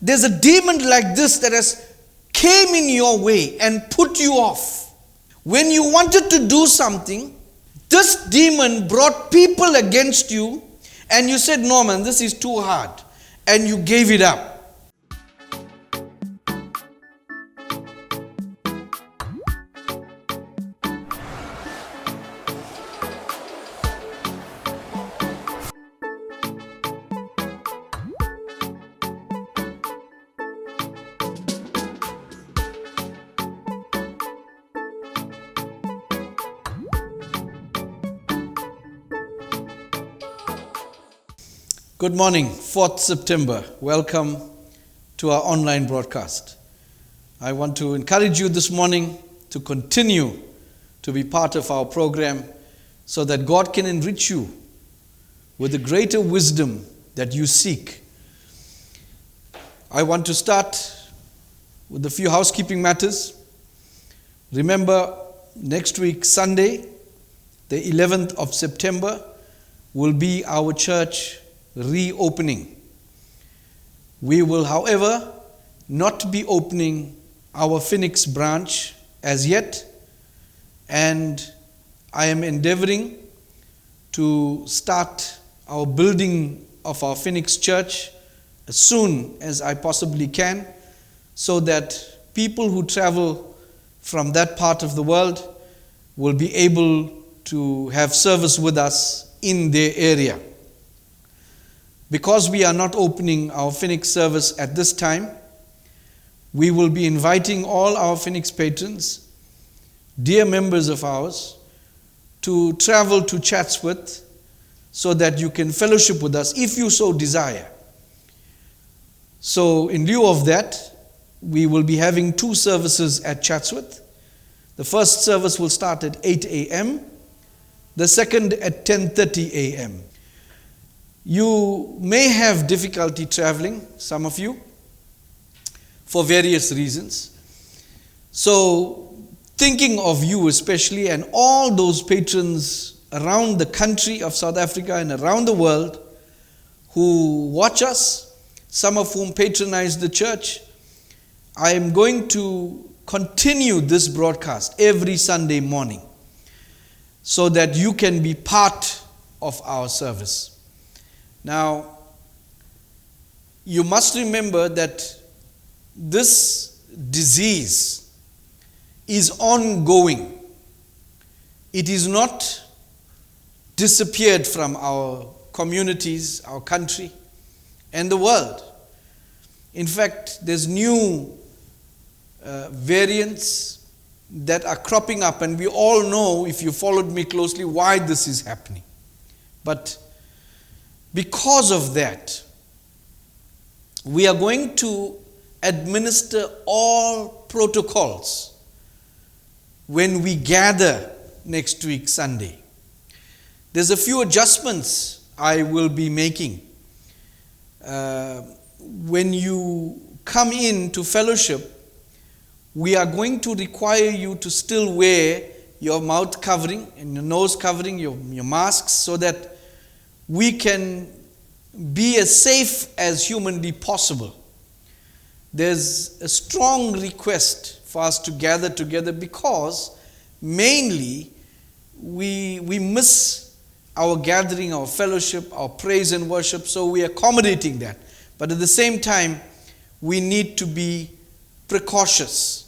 there's a demon like this that has came in your way and put you off. When you wanted to do something, this demon brought people against you and you said, no man, this is too hard. And you gave it up. Good morning, 4th September. Welcome to our online broadcast. I want to encourage you this morning to continue to be part of our program so that God can enrich you with the greater wisdom that you seek. I want to start with a few housekeeping matters. Remember, next week, Sunday, the 11th of September, will be our church reopening. We will, however, not be opening our Phoenix branch as yet, and I am endeavoring to start our building of our Phoenix church as soon as I possibly can, so that people who travel from that part of the world will be able to have service with us in their area. Because we are not opening our Phoenix service at this time, we will be inviting all our Phoenix patrons, dear members of ours, to travel to Chatsworth so that you can fellowship with us if you so desire. So in lieu of that, we will be having 2 services at Chatsworth. The first service will start at 8 a.m., the second at 10:30 a.m. You may have difficulty traveling, some of you, for various reasons. So, thinking of you especially and all those patrons around the country of South Africa and around the world who watch us, some of whom patronize the church, I am going to continue this broadcast every Sunday morning so that you can be part of our service. Now, you must remember that this disease is ongoing. It is not disappeared from our communities, our country, and the world. In fact, there's new variants that are cropping up, and we all know, if you followed me closely, why this is happening. But because of that, we are going to administer all protocols when we gather next week, Sunday. There's a few adjustments I will be making. When you come in to fellowship, we are going to require you to still wear your mouth covering and your nose covering, your masks, so that we can be as safe as humanly possible. There's a strong request for us to gather together because mainly we miss our gathering, our fellowship, our praise and worship, so we are accommodating that. But at the same time, we need to be precautious.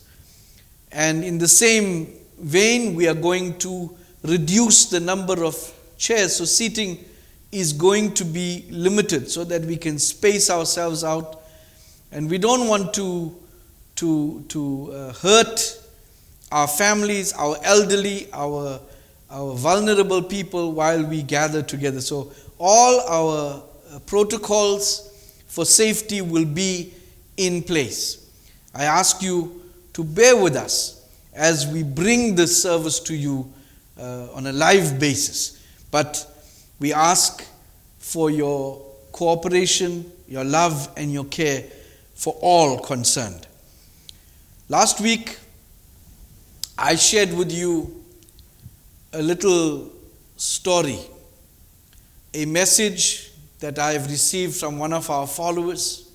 And in the same vein, we are going to reduce the number of chairs, so seating is going to be limited so that we can space ourselves out, and we don't want to hurt our families, our elderly, our vulnerable people while we gather together. So all our protocols for safety will be in place. I ask you to bear with us as we bring this service to you on a live basis. But we ask for your cooperation, your love, and your care for all concerned. Last week, I shared with you a little story, a message that I have received from one of our followers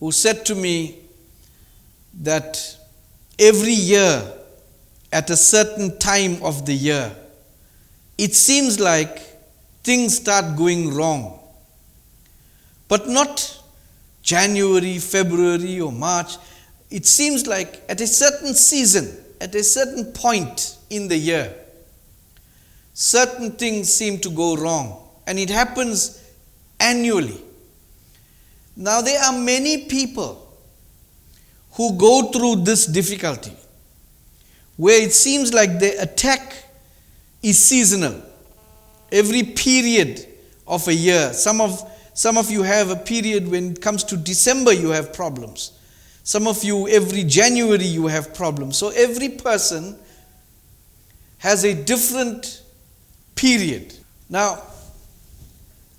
who said to me that every year, at a certain time of the year, it seems like things start going wrong. But not January, February, or March. It seems like at a certain season, at a certain point in the year, certain things seem to go wrong. And it happens annually. Now, there are many people who go through this difficulty, where it seems like the attack is seasonal. Every period of a year, some of you have a period when it comes to December you have problems. Some of you, every January you have problems. So every person has a different period. Now,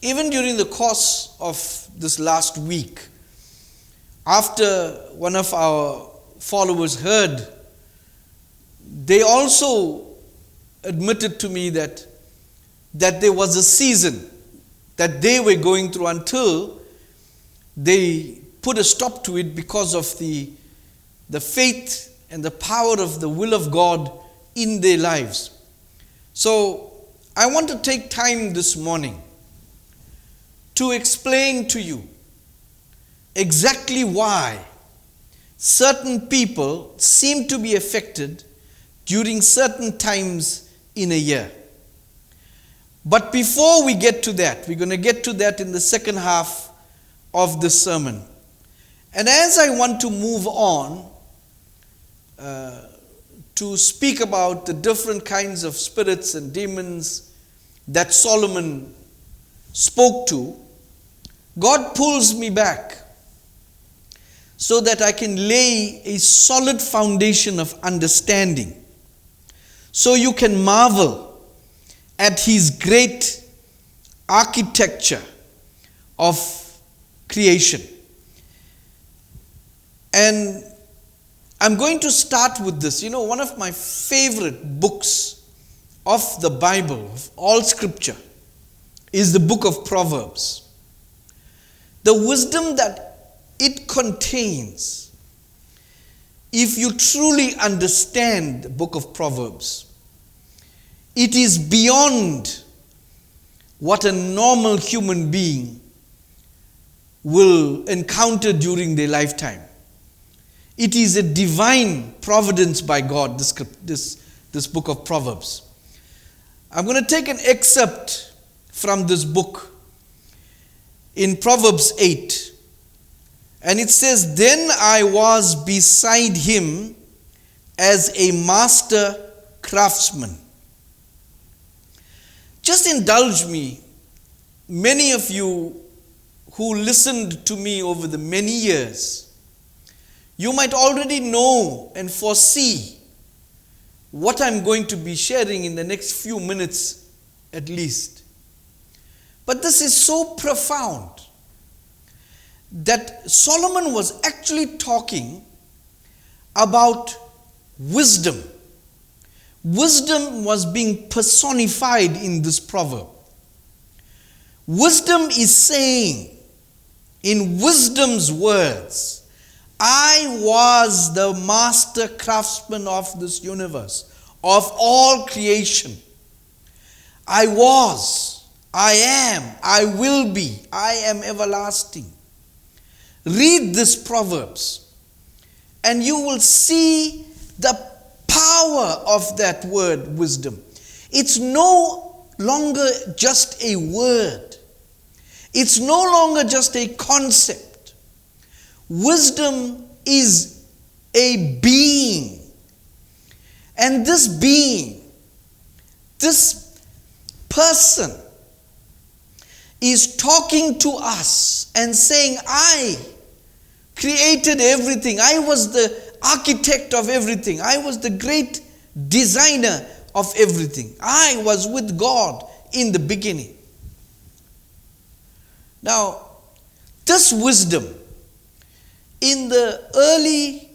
even during the course of this last week, after one of our followers heard, they also admitted to me that there was a season that they were going through until they put a stop to it because of the faith and the power of the will of God in their lives. So I want to take time this morning to explain to you exactly why certain people seem to be affected during certain times in a year. But before we get to that, we're going to get to that in the second half of the sermon. And as I want to move on to speak about the different kinds of spirits and demons that Solomon spoke to, God pulls me back so that I can lay a solid foundation of understanding, so you can marvel at His great architecture of creation. And I'm going to start with this. You know, one of my favorite books of the Bible, of all scripture, is the book of Proverbs. The wisdom that it contains, if you truly understand the book of Proverbs, it is beyond what a normal human being will encounter during their lifetime. It is a divine providence by God, this book of Proverbs. I'm going to take an excerpt from this book in Proverbs 8. And it says, "Then I was beside him as a master craftsman." Just indulge me. Many of you who listened to me over the many years, you might already know and foresee what I'm going to be sharing in the next few minutes at least. But this is so profound that Solomon was actually talking about wisdom. Wisdom was being personified in this proverb. Wisdom is saying, in wisdom's words, I was the master craftsman of this universe, of all creation. I was, I am, I will be, I am everlasting. Read this Proverbs and you will see the power of that word wisdom. It's no longer just a word. It's no longer just a concept. Wisdom is a being. And this being, this person, is talking to us and saying, I created everything. I was the architect of everything. I was the great designer of everything. I was with God in the beginning. Now, this wisdom, in the early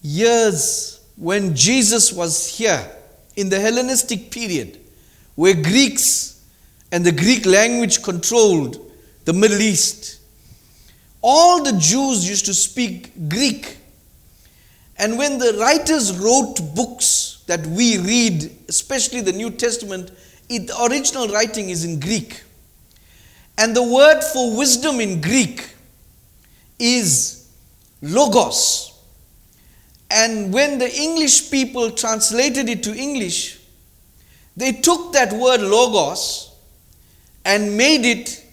years when Jesus was here, in the Hellenistic period, where Greeks and the Greek language controlled the Middle East, all the Jews used to speak Greek. And when the writers wrote books that we read, especially the New Testament, the original writing is in Greek. And the word for wisdom in Greek is logos. And when the English people translated it to English, they took that word logos and made it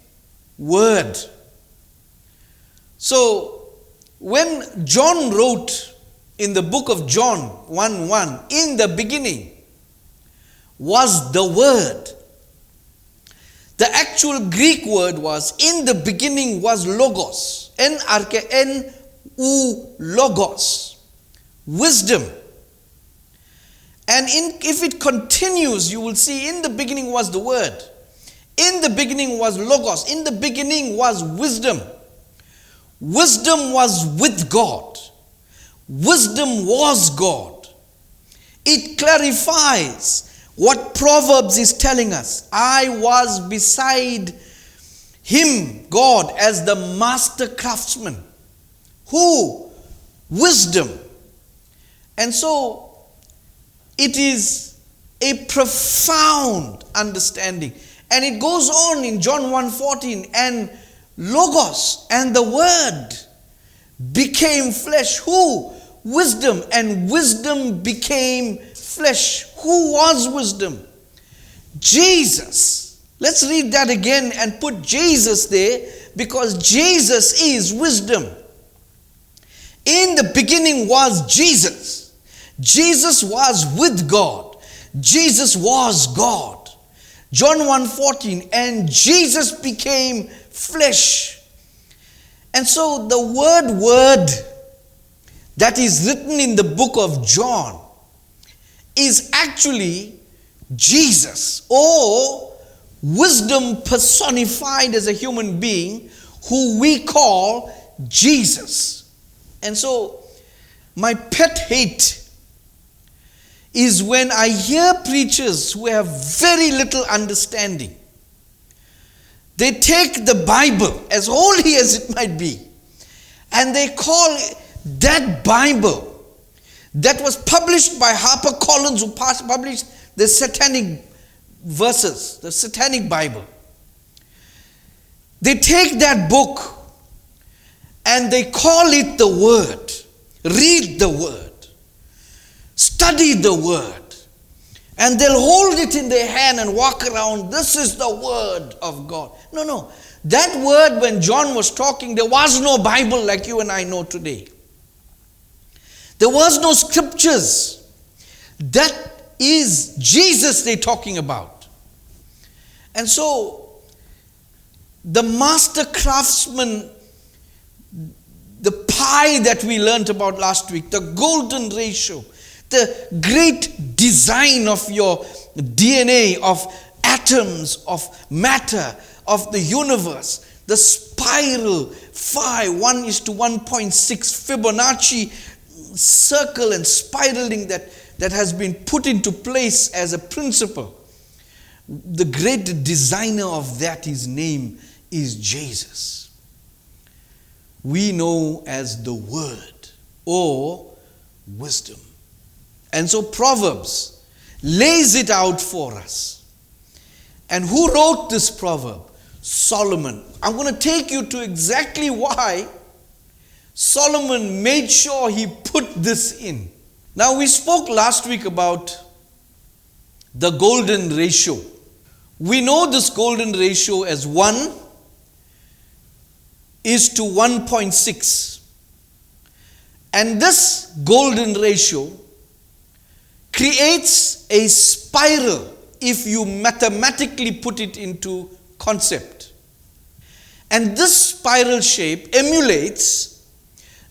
word. So when John wrote in the book of John 1:1, in the beginning was the Word. The actual Greek word was, in the beginning was logos. N-U logos. Wisdom. And if it continues, you will see in the beginning was the Word. In the beginning was logos. In the beginning was wisdom. Wisdom was with God. Wisdom was God. It clarifies what Proverbs is telling us. I was beside him, God, as the master craftsman. Who? Wisdom. And so it is a profound understanding. And it goes on in John 1:14, and logos and the word became flesh. Who? Wisdom. And wisdom became flesh. Who was wisdom? Jesus. Let's read that again and put Jesus there, because Jesus is wisdom. In the beginning was Jesus. Jesus was with God. Jesus was God. John 1:14, and Jesus became flesh. And so the word that is written in the book of John is actually Jesus, or wisdom personified as a human being, who we call Jesus. And so my pet hate is when I hear preachers who have very little understanding. They take the Bible, as holy as it might be, and they call that Bible that was published by HarperCollins, who published the satanic verses, the satanic Bible. They take that book and they call it the Word. Read the Word. Study the Word. And they'll hold it in their hand and walk around. This is the Word of God. No. That word, when John was talking, there was no Bible like you and I know today. There was no scriptures. That is Jesus they're talking about. And so, the master craftsman, the pie that we learned about last week, the golden ratio, the great design of your DNA, of atoms, of matter, of the universe, the spiral phi, 1:1.6 Fibonacci circle and spiraling that has been put into place as a principle. The great designer of that, his name is Jesus. We know as the Word or wisdom. And so Proverbs lays it out for us. And who wrote this proverb? Solomon. I'm going to take you to exactly why Solomon made sure he put this in. Now, we spoke last week about the golden ratio. We know this golden ratio as 1:1.6. And this golden ratio creates a spiral if you mathematically put it into concept. And this spiral shape emulates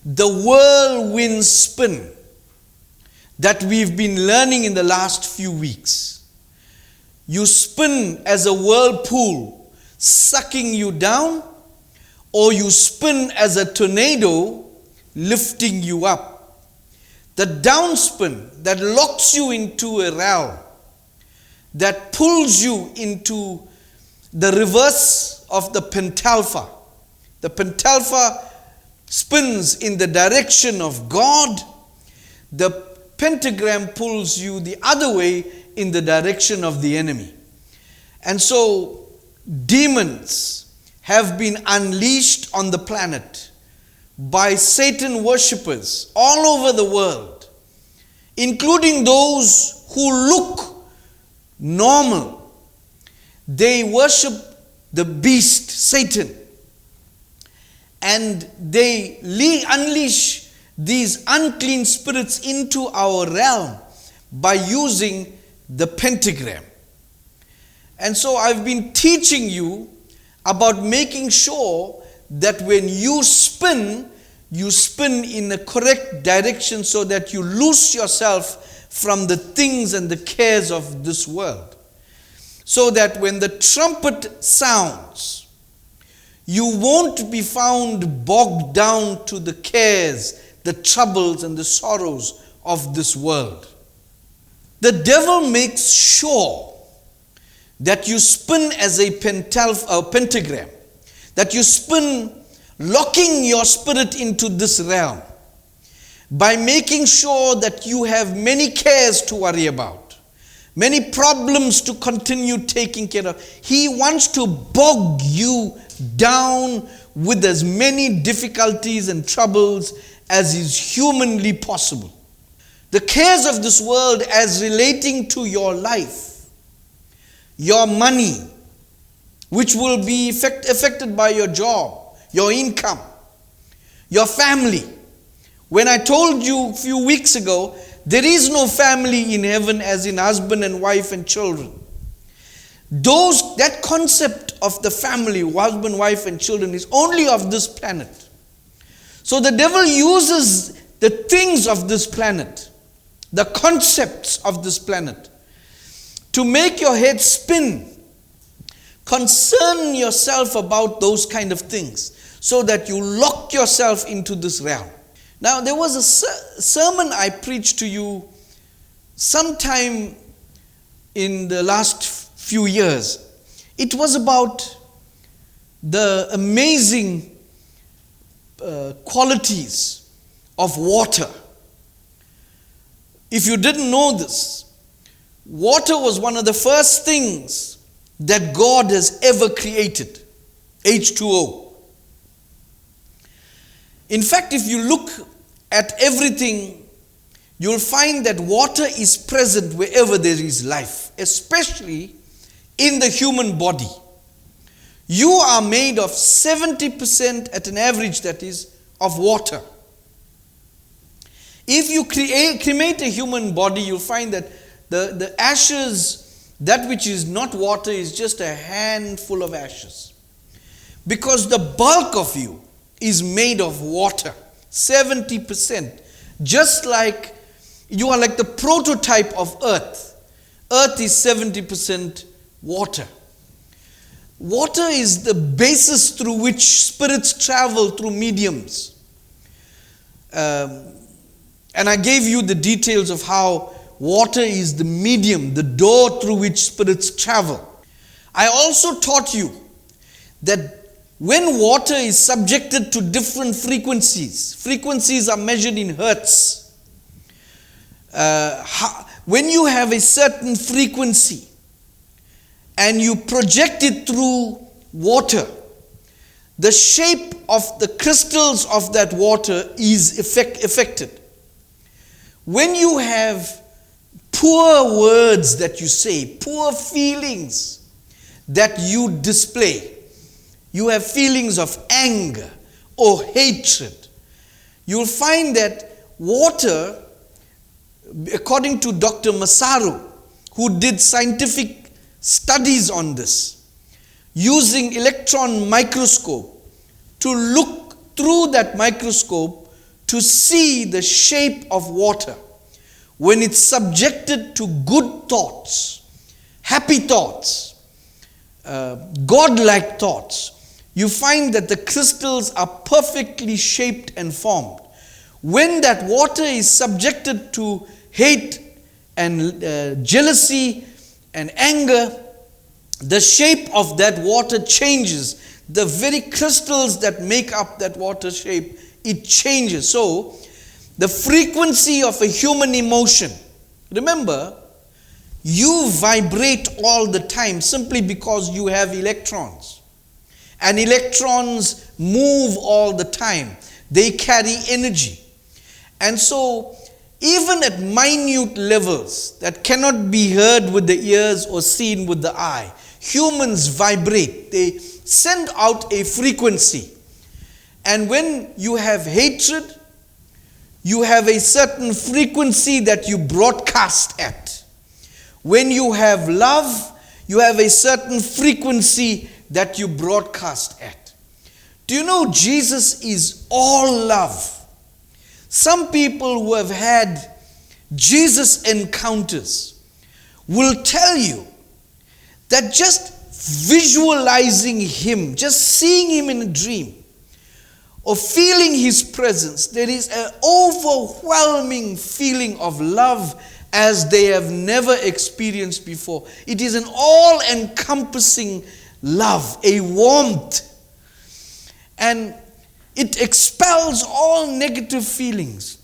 the whirlwind spin that we've been learning in the last few weeks. You spin as a whirlpool sucking you down, or you spin as a tornado lifting you up. The downspin that locks you into a realm, that pulls you into the reverse of the pentalpha. The pentalpha spins in the direction of God, the pentagram pulls you the other way in the direction of the enemy. And so demons have been unleashed on the planet by Satan worshippers all over the world, including those who look normal. They worship the beast, Satan, and they unleash these unclean spirits into our realm by using the pentagram. And so I've been teaching you about making sure that when you spin in a correct direction so that you loose yourself from the things and the cares of this world. So that when the trumpet sounds, you won't be found bogged down to the cares, the troubles and the sorrows of this world. The devil makes sure that you spin as a pentagram, that you spin locking your spirit into this realm by making sure that you have many cares to worry about, many problems to continue taking care of. He wants to bog you down with as many difficulties and troubles as is humanly possible. The cares of this world as relating to your life, your money, which will be affected by your job, your income, your family. When I told you a few weeks ago, there is no family in heaven as in husband and wife and children. That concept of the family, husband, wife and children, is only of this planet. So the devil uses the things of this planet, the concepts of this planet, to make your head spin. Concern yourself about those kind of things so that you lock yourself into this realm. Now, there was a sermon I preached to you sometime in the last few years. It was about the amazing qualities of water. If you didn't know this, water was one of the first things that God has ever created, H2O. In fact, if you look at everything, you'll find that water is present wherever there is life, especially in the human body. You are made of 70% at an average, that is, of water. If you cremate a human body, you'll find that the ashes, that which is not water, is just a handful of ashes. Because the bulk of you is made of water, 70%. Just like you are like the prototype of earth. Earth is 70% water. Water is the basis through which spirits travel through mediums. And I gave you the details of how water is the medium, the door through which spirits travel. I also taught you that when water is subjected to different frequencies are measured in hertz. When you have a certain frequency and you project it through water, the shape of the crystals of that water is affected. When you have poor words that you say, poor feelings that you display, you have feelings of anger or hatred, you'll find that water, according to Dr. Masaru, who did scientific studies on this, using electron microscope to look through that microscope to see the shape of water when it's subjected to good thoughts, happy thoughts, God-like thoughts, you find that the crystals are perfectly shaped and formed. When that water is subjected to hate and jealousy and anger, the shape of that water changes. The very crystals that make up that water shape it changes. So, the frequency of a human emotion, remember, you vibrate all the time simply because you have electrons. And electrons move all the time. They carry energy. And so, even at minute levels that cannot be heard with the ears or seen with the eye, humans vibrate. They send out a frequency. And when you have hatred, you have a certain frequency that you broadcast at. When you have love, you have a certain frequency that you broadcast at. Do you know Jesus is all love? Some people who have had Jesus encounters will tell you that just visualizing him, just seeing him in a dream, or feeling his presence, there is an overwhelming feeling of love as they have never experienced before. It is an all-encompassing love, a warmth, and it expels all negative feelings.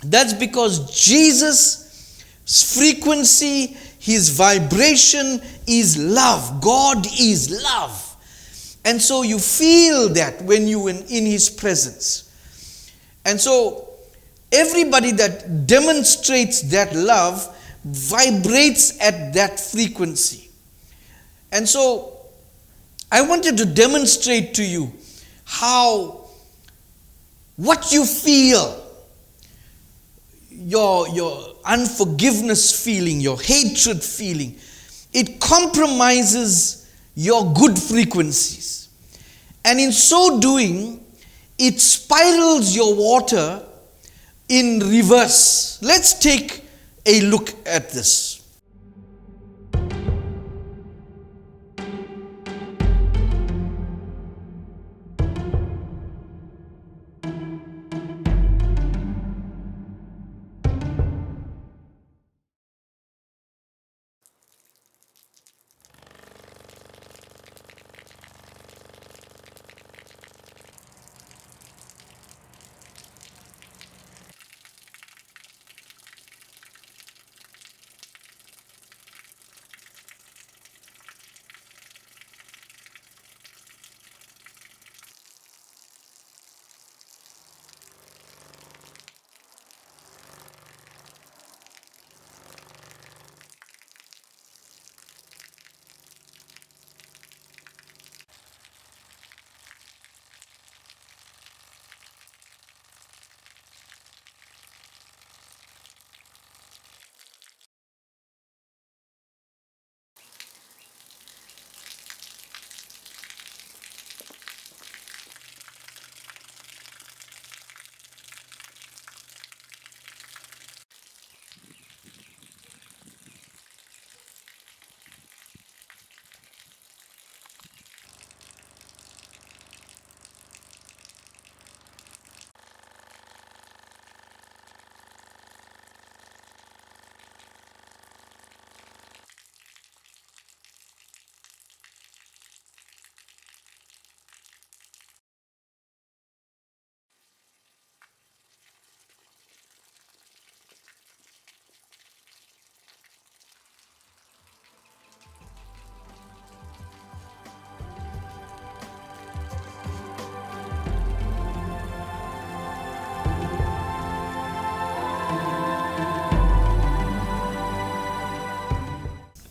That's because Jesus' frequency, his vibration is love. God is love. And so you feel that when you're in his presence. And so everybody that demonstrates that love vibrates at that frequency. And so I wanted to demonstrate to you how what you feel, your unforgiveness feeling, your hatred feeling, it compromises your good frequencies. And in so doing, it spirals your water in reverse. Let's take a look at this.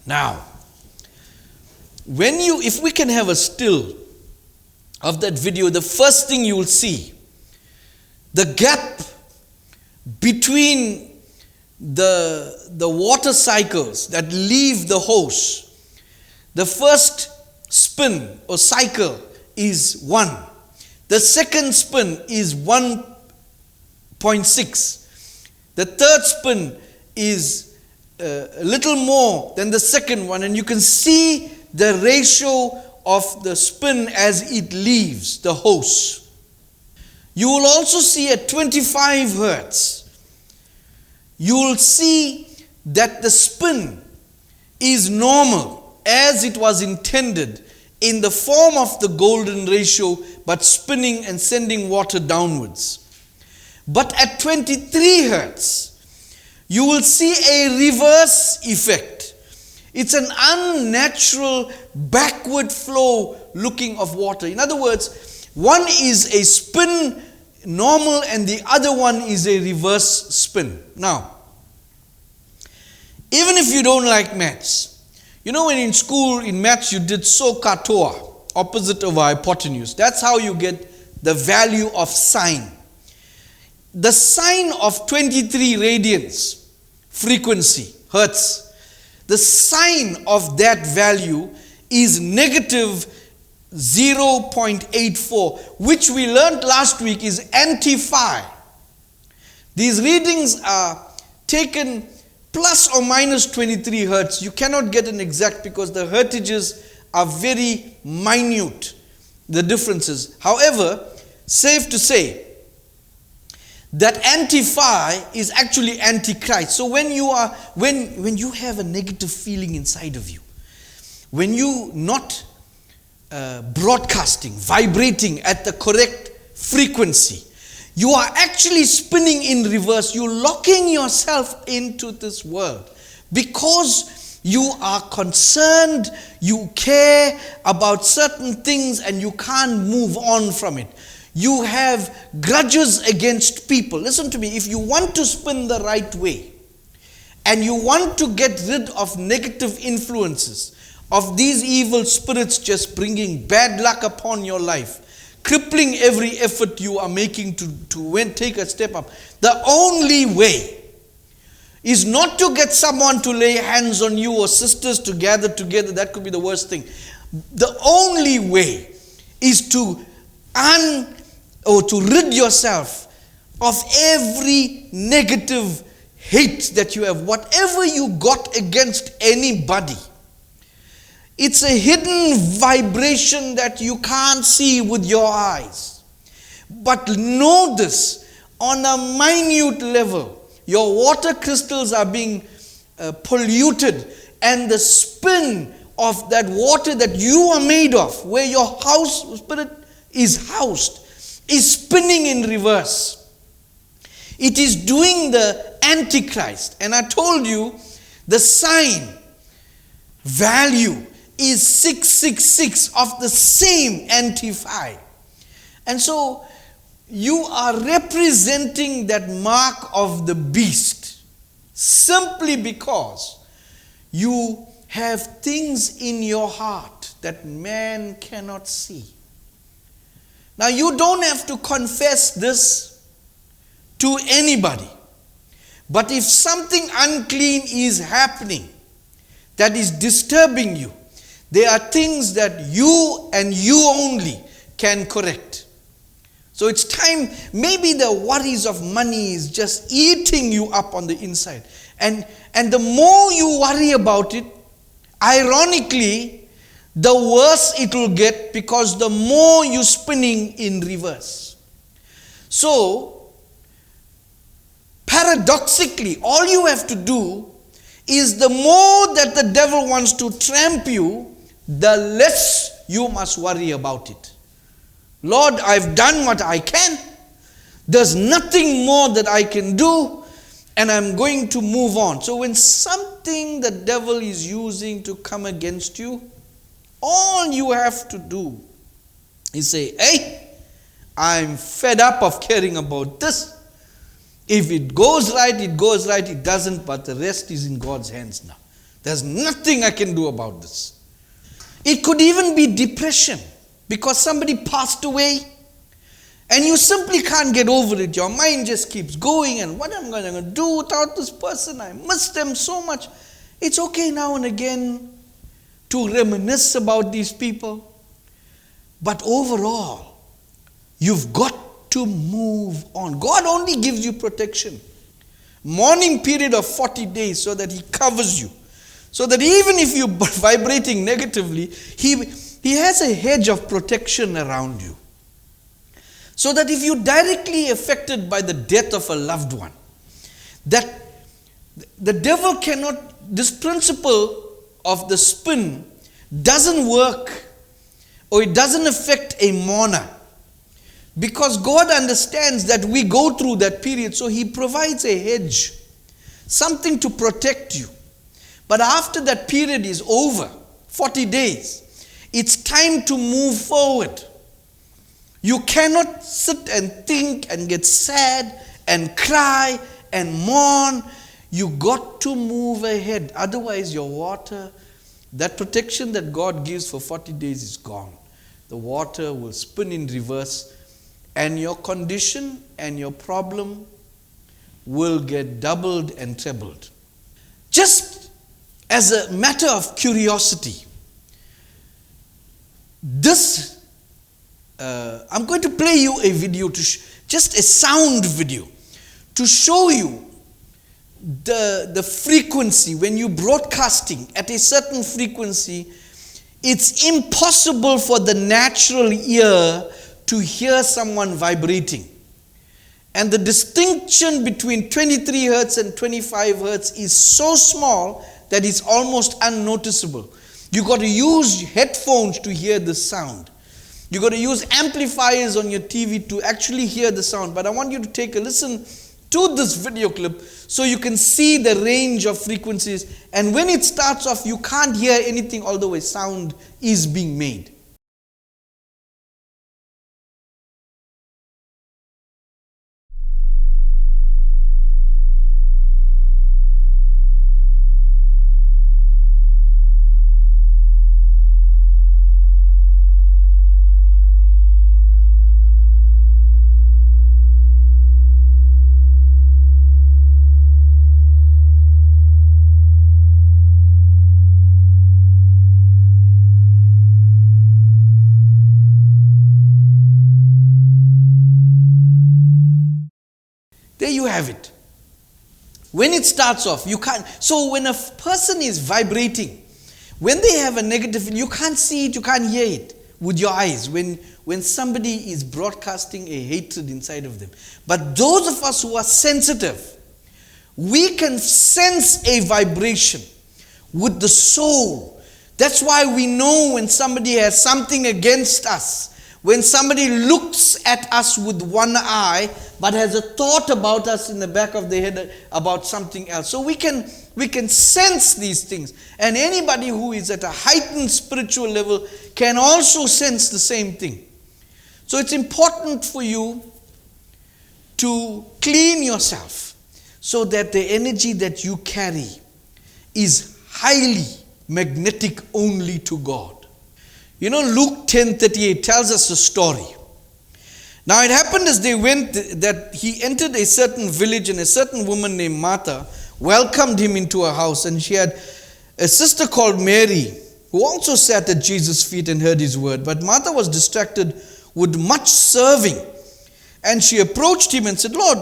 Now, if we can have a still of that video, the first thing you will see, the gap between the water cycles that leave the hose. The first spin or cycle is 1. The second spin is 1.6. The third spin is a little more than the second one, and you can see the ratio of the spin as it leaves the hose. You will also see at 25 hertz, you will see that the spin is normal as it was intended in the form of the golden ratio but spinning and sending water downwards. But at 23 hertz, you will see a reverse effect. It's an unnatural backward flow looking of water. In other words, one is a spin normal and the other one is a reverse spin. Now, even if you don't like maths, you know when in school in maths you did SO katoa, opposite over hypotenuse. That's how you get the value of sine. The sine of 23 radians, frequency, hertz, the sine of that value is negative 0.84, which we learned last week is anti-phi. These readings are taken plus or minus 23 hertz. You cannot get an exact because the hertages are very minute, the differences. However, safe to say that anti-phi is actually antichrist. So when you have a negative feeling inside of you, when you not broadcasting, vibrating at the correct frequency, you are actually spinning in reverse. You're locking yourself into this world because you are concerned, you care about certain things and you can't move on from it. You have grudges against people. Listen to me, if you want to spin the right way and you want to get rid of negative influences, of these evil spirits just bringing bad luck upon your life, crippling every effort you are making to take a step up, the only way is not to get someone to lay hands on you or sisters to gather together. That could be the worst thing. The only way is to rid yourself of every negative hate that you have. Whatever you got against anybody, it's a hidden vibration that you can't see with your eyes. But know this, on a minute level, your water crystals are being polluted, and the spin of that water that you are made of, where your house spirit is housed, is spinning in reverse. It is doing the Antichrist. And I told you the sign value is 666 of the same anti-phi. And so you are representing that mark of the beast simply because you have things in your heart that man cannot see. Now you don't have to confess this to anybody. But if something unclean is happening that is disturbing you, there are things that you and you only can correct. So it's time, maybe the worries of money is just eating you up on the inside. And the more you worry about it, ironically, the worse it will get because the more you're spinning in reverse. So, paradoxically, all you have to do is the more that the devil wants to tramp you, the less you must worry about it. Lord, I've done what I can. There's nothing more that I can do, and I'm going to move on. So when something the devil is using to come against you, all you have to do is say, hey, I'm fed up of caring about this. If it goes right, it goes right. It doesn't, but the rest is in God's hands now. There's nothing I can do about this. It could even be depression because somebody passed away and you simply can't get over it. Your mind just keeps going, and what am I going to do without this person? I miss them so much. It's okay now and again to reminisce about these people. But overall, you've got to move on. God only gives you protection. Mourning period of 40 days so that He covers you. So that even if you're vibrating negatively, He has a hedge of protection around you. So that if you're directly affected by the death of a loved one, that the devil cannot, this principle of the spin doesn't work, or it doesn't affect a mourner. Because God understands that we go through that period, so He provides a hedge, something to protect you. But after that period is over, 40 days, it's time to move forward. You cannot sit and think and get sad and cry and mourn. You got to move ahead. Otherwise, your water, that protection that God gives for 40 days is gone. The water will spin in reverse, and your condition and your problem will get doubled and trebled. Just as a matter of curiosity, I'm going to play you a video, just a sound video, to show you the frequency. When you're broadcasting at a certain frequency, it's impossible for the natural ear to hear someone vibrating. And the distinction between 23 hertz and 25 hertz is so small that it's almost unnoticeable. You got to use headphones to hear the sound. You got to use amplifiers on your TV to actually hear the sound. But I want you to take a listen to this video clip so you can see the range of frequencies. And when it starts off, you can't hear anything, although a sound is being made. There you have it. When it starts off, you can't. So when a person is vibrating, when they have a negative, you can't see it, you can't hear it with your eyes. When somebody is broadcasting a hatred inside of them. But those of us who are sensitive, we can sense a vibration with the soul. That's why we know when somebody has something against us. When somebody looks at us with one eye, but has a thought about us in the back of their head about something else. So we can sense these things. And anybody who is at a heightened spiritual level can also sense the same thing. So it's important for you to clean yourself so that the energy that you carry is highly magnetic only to God. You know, Luke 10:38 tells us a story. Now it happened as they went that he entered a certain village, and a certain woman named Martha welcomed him into her house. And she had a sister called Mary, who also sat at Jesus' feet and heard his word. But Martha was distracted with much serving. And she approached him and said, "Lord,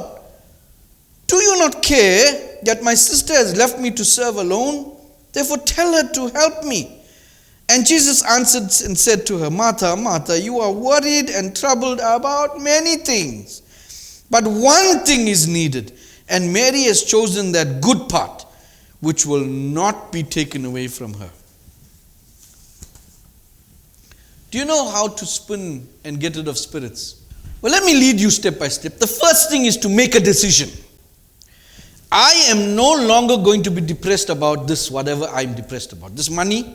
do you not care that my sister has left me to serve alone? Therefore tell her to help me." And Jesus answered and said to her, "Martha, Martha, you are worried and troubled about many things. But one thing is needed, and Mary has chosen that good part, which will not be taken away from her." Do you know how to spin and get rid of spirits? Well, let me lead you step by step. The first thing is to make a decision. I am no longer going to be depressed about this, whatever I'm depressed about. This money,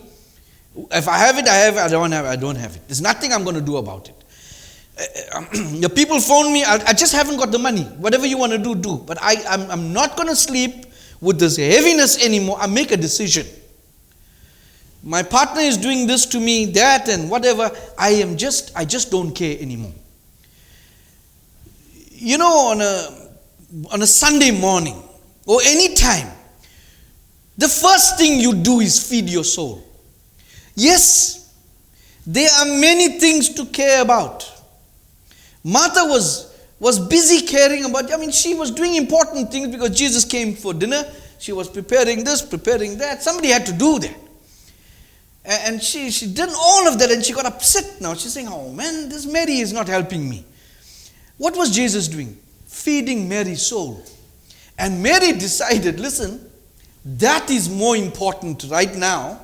if I have it, I have it. I don't have it, I don't have it. There's nothing I'm going to do about it. The people phone me, I just haven't got the money. Whatever you want to do, do. But I'm not going to sleep with this heaviness anymore. I make a decision. My partner is doing this to me, that and whatever. I just don't care anymore. You know, on a Sunday morning or any time, the first thing you do is feed your soul. Yes, there are many things to care about. Martha was busy caring about, she was doing important things because Jesus came for dinner. She was preparing this, preparing that. Somebody had to do that. And she did all of that, and she got upset now. She's saying, "Oh man, this Mary is not helping me." What was Jesus doing? Feeding Mary's soul. And Mary decided, listen, that is more important right now.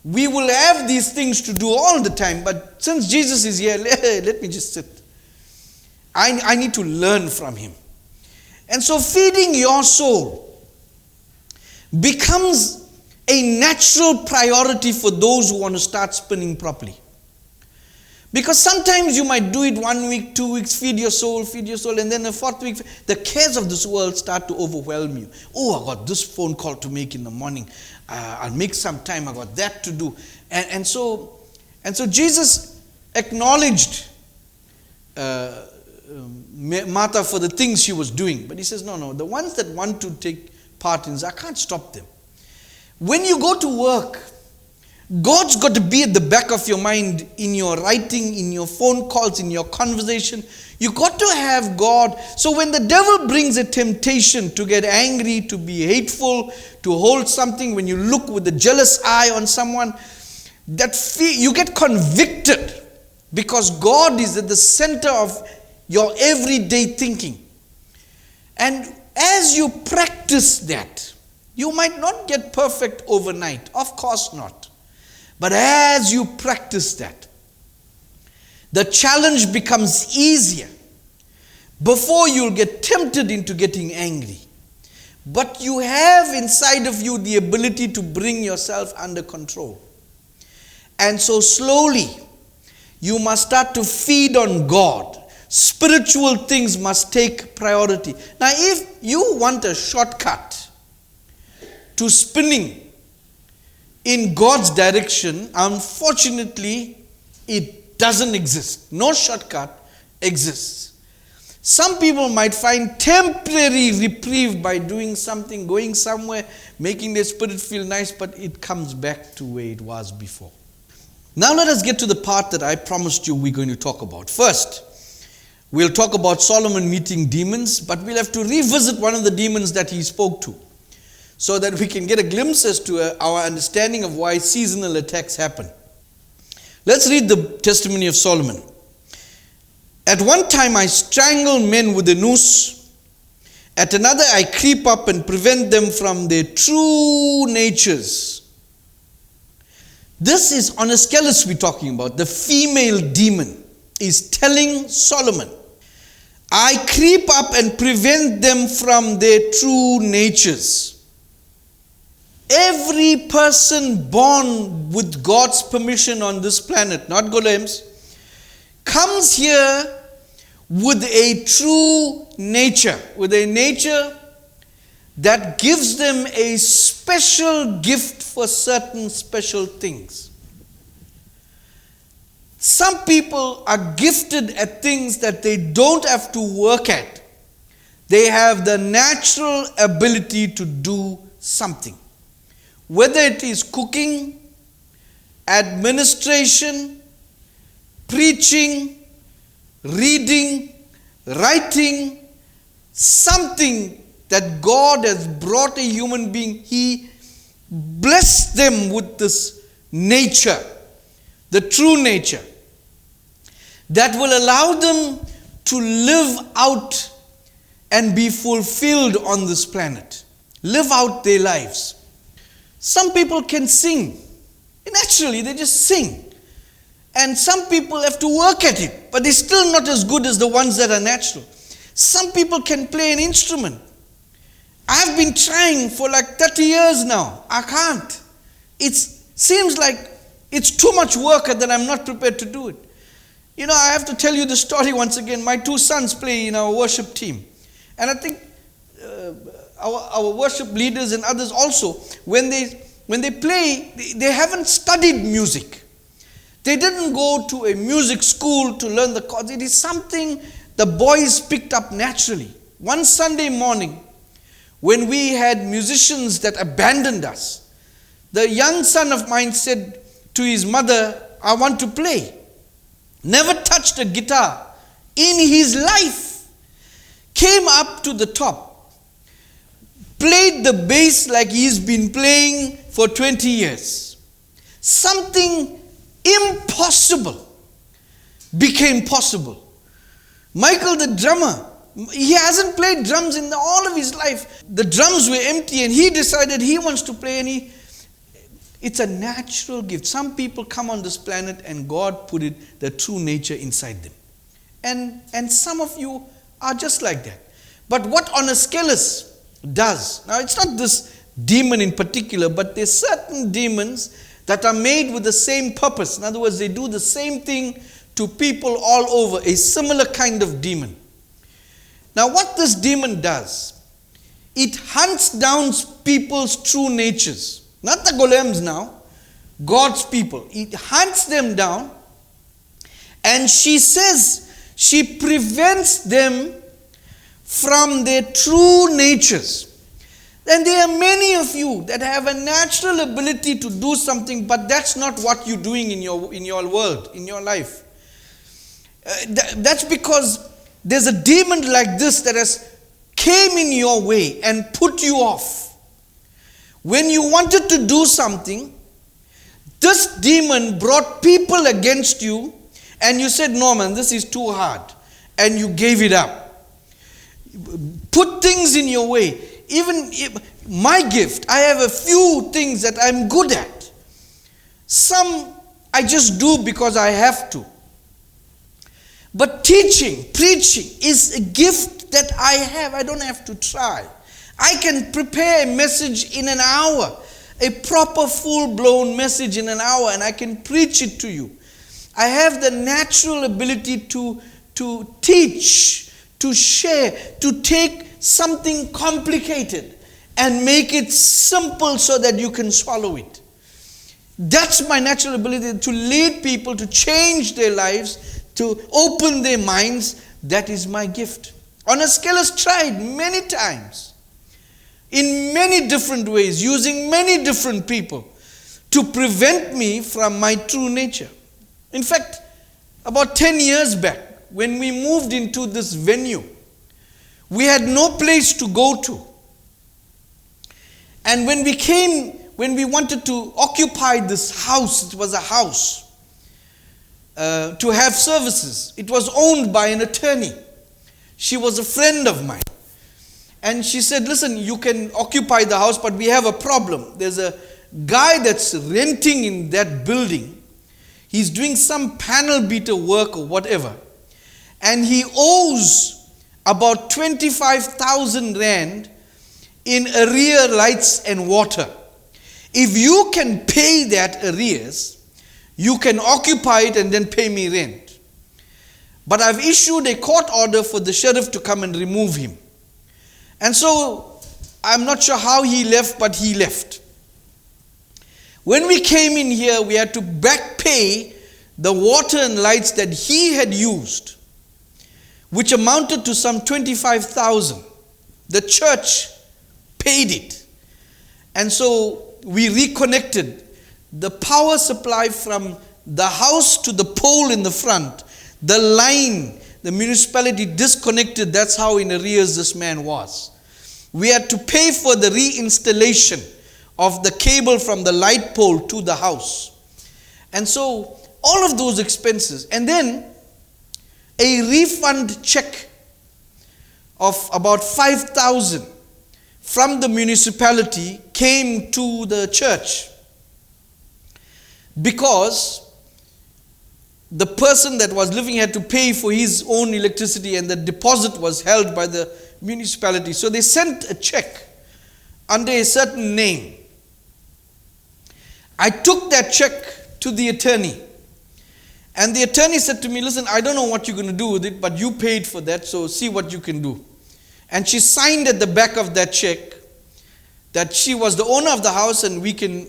We will have these things to do all the time, but since Jesus is here, let me just sit. I need to learn from him. And so feeding your soul becomes a natural priority for those who want to start spinning properly. Because sometimes you might do it 1 week, 2 weeks, feed your soul, and then the 4th week, the cares of this world start to overwhelm you. Oh, I got this phone call to make in the morning. I'll make some time. I got that to do. And so Jesus acknowledged Martha for the things she was doing. But he says, no, the ones that want to take part in this, I can't stop them. When you go to work, God's got to be at the back of your mind in your writing, in your phone calls, in your conversation. You got to have God. So when the devil brings a temptation to get angry, to be hateful, to hold something, when you look with a jealous eye on someone, you get convicted because God is at the center of your everyday thinking. And as you practice that, you might not get perfect overnight. Of course not. But as you practice that, the challenge becomes easier. Before you'll get tempted into getting angry. But you have inside of you the ability to bring yourself under control. And so slowly, you must start to feed on God. Spiritual things must take priority. Now, if you want a shortcut to spinning in God's direction, unfortunately, it doesn't exist. No shortcut exists. Some people might find temporary reprieve by doing something, going somewhere, making their spirit feel nice, but it comes back to where it was before. Now let us get to the part that I promised you we're going to talk about. First, we'll talk about Solomon meeting demons, but we'll have to revisit one of the demons that he spoke to, so that we can get a glimpse as to our understanding of why seasonal attacks happen. Let's read the testimony of Solomon. At one time I strangle men with a noose. At another I creep up and prevent them from their true natures. This is on a Ascellus we're talking about. The female demon is telling Solomon, I creep up and prevent them from their true natures. Every person born with God's permission on this planet, not golems, comes here with a true nature, with a nature that gives them a special gift for certain special things. Some people are gifted at things that they don't have to work at. They have the natural ability to do something. Whether it is cooking, administration, preaching, reading, writing, something that God has brought a human being, He blessed them with this nature, the true nature, that will allow them to live out and be fulfilled on this planet, live out their lives. Some people can sing. Naturally, they just sing. And some people have to work at it, but they're still not as good as the ones that are natural. Some people can play an instrument. I've been trying for like 30 years now. I can't. It seems like it's too much work that I'm not prepared to do it. You know, I have to tell you the story once again. My 2 sons play in our worship team. And I think our worship leaders and others also, when they play, they haven't studied music. They didn't go to a music school to learn the chords. It is something the boys picked up naturally. One Sunday morning, when we had musicians that abandoned us, the young son of mine said to his mother, I want to play. Never touched a guitar in his life. Came up to the top. Played the bass like he's been playing for 20 years. Something impossible became possible. Michael, the drummer, he hasn't played drums in all of his life. The drums were empty and he decided he wants to play, and it's a natural gift. Some people come on this planet and God put the true nature inside them. And some of you are just like that. But what Oneskelus does, now it's not this demon in particular, but there's certain demons that are made with the same purpose. In other words, they do the same thing to people all over, a similar kind of demon. Now what this demon does, it hunts down people's true natures. Not the golems now, God's people. It hunts them down, and she says she prevents them from their true natures. And there are many of you that have a natural ability to do something, but that's not what you're doing in your world, in your life. That's because there's a demon like this that has came in your way and put you off. When you wanted to do something, this demon brought people against you, and you said, no man, this is too hard, and you gave it up. Put things in your way. Even my gift, I have a few things that I'm good at. Some I just do because I have to. But teaching, preaching is a gift that I have. I don't have to try. I can prepare a message in an hour, a proper full-blown message in an hour, and I can preach it to you. I have the natural ability to teach, to share, to take something complicated and make it simple so that you can swallow it. That's my natural ability to lead people, to change their lives, to open their minds. That is my gift. Oneskelus tried many times, in many different ways, using many different people to prevent me from my true nature. In fact, about 10 years back, when we moved into this venue, we had no place to go to. And when we wanted to occupy this house, it was a house, to have services. It was owned by an attorney. She was a friend of mine. And she said, listen, you can occupy the house, but we have a problem. There's a guy that's renting in that building. He's doing some panel beater work or whatever. And he owes about 25,000 rand in arrear lights and water. If you can pay that arrears, you can occupy it and then pay me rent. But I've issued a court order for the sheriff to come and remove him. And so, I'm not sure how he left, but he left. When we came in here, we had to back pay the water and lights that he had used, which amounted to some 25,000. The church paid it. And so, we reconnected the power supply from the house to the pole in the front. The line, the municipality disconnected. That's how in arrears this man was. We had to pay for the reinstallation of the cable from the light pole to the house. And so, all of those expenses. And then, a refund check of about 5,000 from the municipality came to the church, because the person that was living had to pay for his own electricity, and the deposit was held by the municipality. So they sent a check under a certain name. I took that check to the attorney, and the attorney said to me, listen, I don't know what you're going to do with it, but you paid for that, so see what you can do. And she signed at the back of that check that she was the owner of the house and we can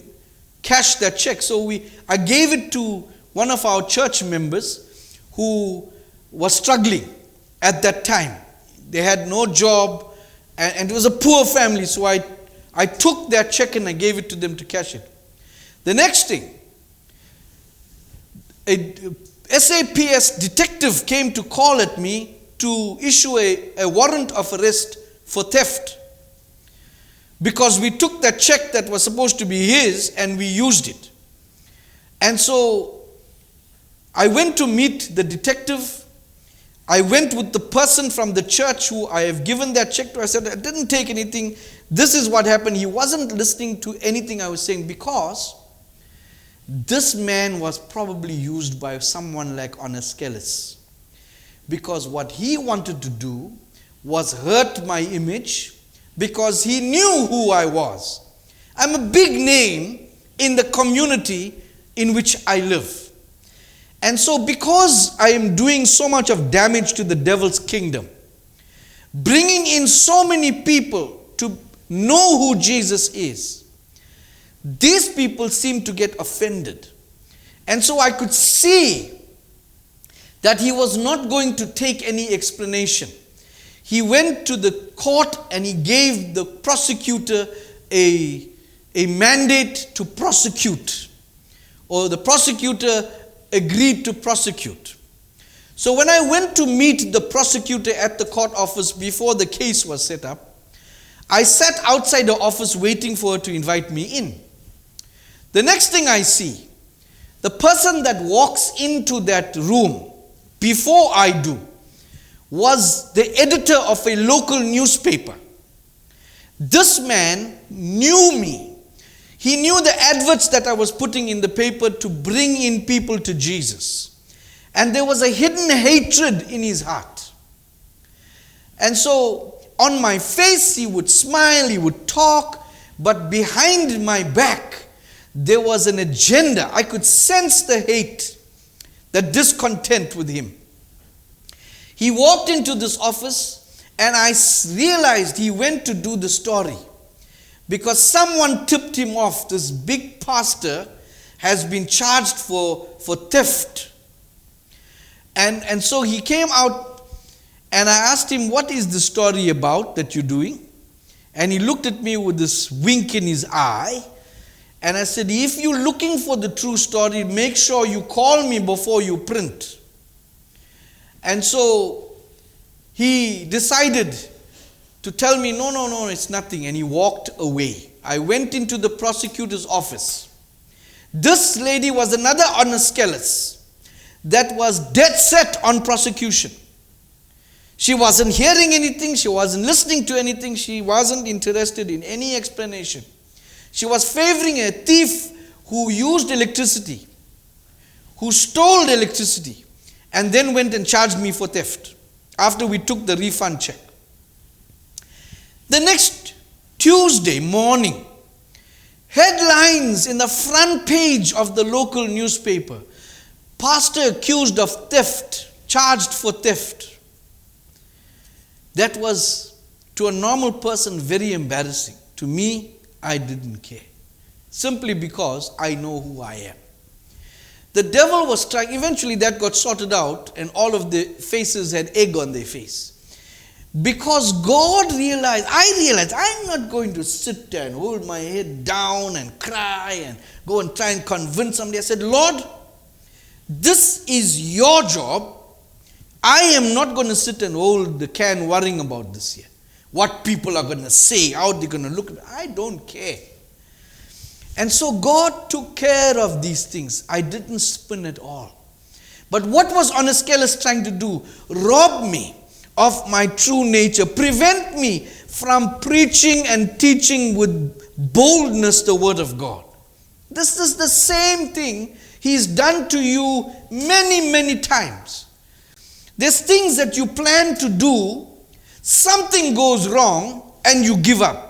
cash that check. So I gave it to one of our church members who was struggling at that time. They had no job, and it was a poor family, so I took that check and I gave it to them to cash it. The next thing, a SAPS detective came to call at me to issue a warrant of arrest for theft, because we took that check that was supposed to be his and we used it. And so I went to meet the detective. I went with the person from the church who I have given that check to. I said, I didn't take anything. This is what happened. He wasn't listening to anything I was saying, because this man was probably used by someone like Oneskelus. because what he wanted to do was hurt my image, because he knew who I was. I'm a big name in the community in which I live. And so because I am doing so much of damage to the devil's kingdom, bringing in so many people to know who Jesus is, these people seem to get offended. And so I could see that he was not going to take any explanation. He went to the court and he gave the prosecutor a mandate to prosecute, or the prosecutor agreed to prosecute. So when I went to meet the prosecutor at the court office before the case was set up, I sat outside the office waiting for her to invite me in. The next thing I see, the person that walks into that room before I do was the editor of a local newspaper. This man knew me. He knew the adverts that I was putting in the paper to bring in people to Jesus. And there was a hidden hatred in his heart. And so on my face he would smile, he would talk, but behind my back there was an agenda. I could sense the hate, the discontent with him. He walked into this office and I realized he went to do the story because someone tipped him off. This big pastor has been charged for theft. And so he came out and I asked him, what is the story about that you're doing? And he looked at me with this wink in his eye. And I said, if you're looking for the true story, make sure you call me before you print. And so he decided to tell me, no, it's nothing. And he walked away. I went into the prosecutor's office. This lady was another honest scholars that was dead set on prosecution. She wasn't hearing anything. She wasn't listening to anything. She wasn't interested in any explanation. She was favoring a thief who used electricity, who stole electricity, and then went and charged me for theft after we took the refund check. The next Tuesday morning, headlines in the front page of the local newspaper, pastor accused of theft, charged for theft. That was, to a normal person, very embarrassing. To me, I didn't care, simply because I know who I am. The devil was trying, eventually that got sorted out and all of the faces had egg on their face. Because I realized I'm not going to sit there and hold my head down and cry and go and try and convince somebody. I said, Lord, this is your job. I am not going to sit and hold the can worrying about this here. What people are going to say, how they're going to look at me. I don't care. And so God took care of these things. I didn't spin at all. But what was honest scholars trying to do? Rob me of my true nature. Prevent me from preaching and teaching with boldness the word of God. This is the same thing He's done to you many, many times. There's things that you plan to do, something goes wrong, and you give up.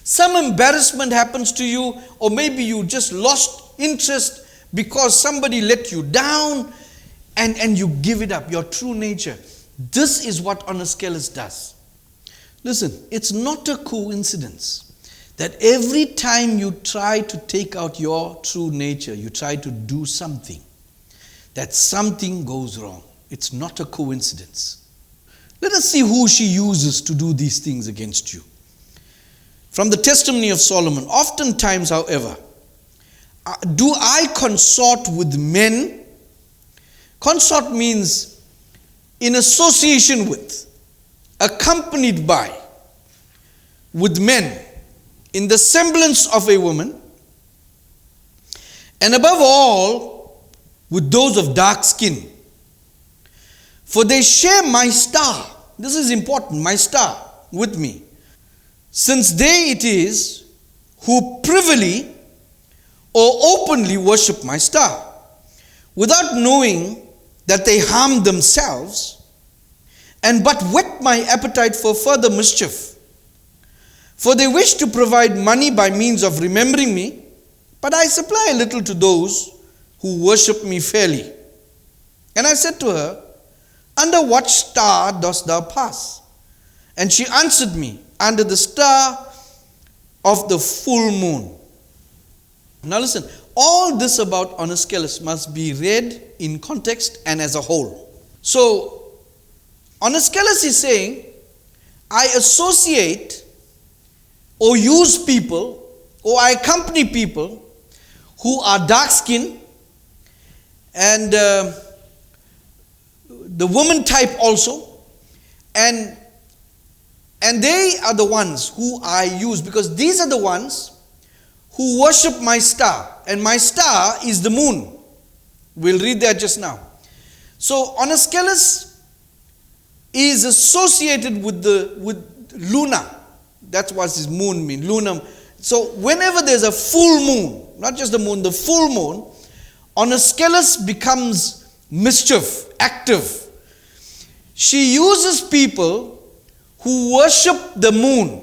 Some embarrassment happens to you, or maybe you just lost interest because somebody let you down, and you give it up, your true nature. This is what honest scholars does. Listen, it's not a coincidence that every time you try to take out your true nature, you try to do something, that something goes wrong. It's not a coincidence. Let us see who she uses to do these things against you. From the testimony of Solomon, oftentimes, however, do I consort with men? Consort means in association with, accompanied by, with men, in the semblance of a woman, and above all, with those of dark skin. For they share my star. This is important, my star, with me. Since they it is who privily or openly worship my star, without knowing that they harm themselves, and but whet my appetite for further mischief. For they wish to provide money by means of remembering me, but I supply a little to those who worship me fairly. And I said to her, under what star dost thou pass? And she answered me, under the star of the full moon. Now listen, all this about Onescalus must be read in context and as a whole. So, Onescalus is saying, I associate or use people, or I accompany people who are dark-skinned, and the woman type also, and they are the ones who I use, because these are the ones who worship my star, and my star is the moon. We'll read that just now. So Onescalus is associated with Luna. That's what his moon means, Luna. So whenever there's a full moon, not just the moon, the full moon, Onescalus becomes mischief, active. She uses people who worship the moon,